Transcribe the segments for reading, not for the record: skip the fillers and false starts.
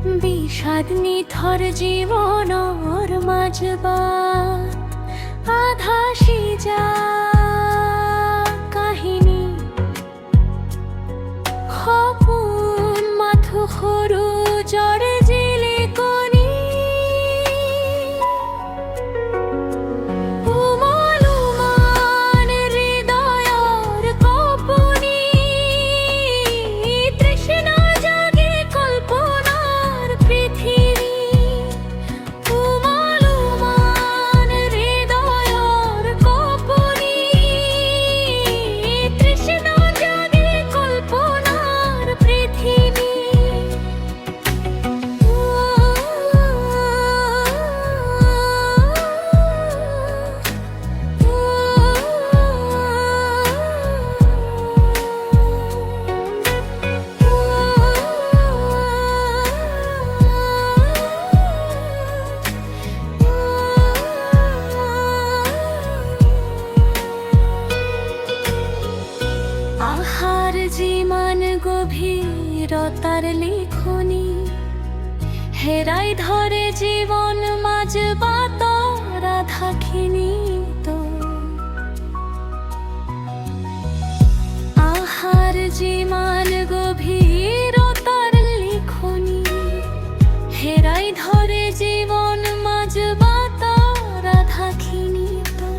বিষাদ নিথর জীবনর মাজবা আধা সিজা কাহিনী খপুন মাথু সৰু জৰে জিলিকনি আহার যিমান গভীরতার লিখনি হেরাই ধরে জীবন মাঝ বাতরা থাকিনি তো আহার যিমান গভীরতার লিখনি হেরাই ধরে জীবন মাঝ বাতরা থাকিনি তো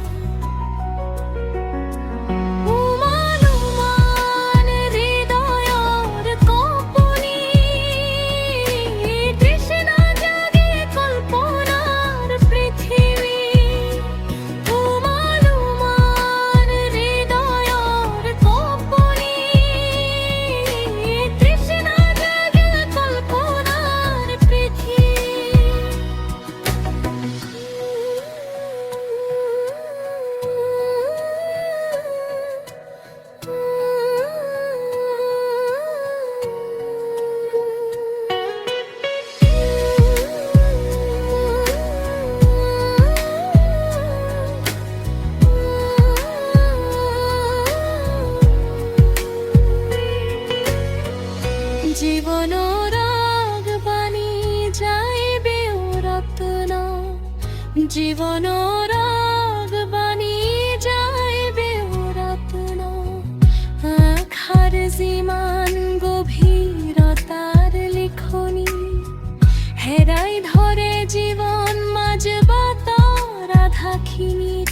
জীবন রাগ বাণী যাইবে রত্ন জীবন রাগ বাণী যাইবে রত্ন আখার যিমান গভীরতার লিখনি হেরাই ধরে জীবন মাঝ বাতরা থাকিনি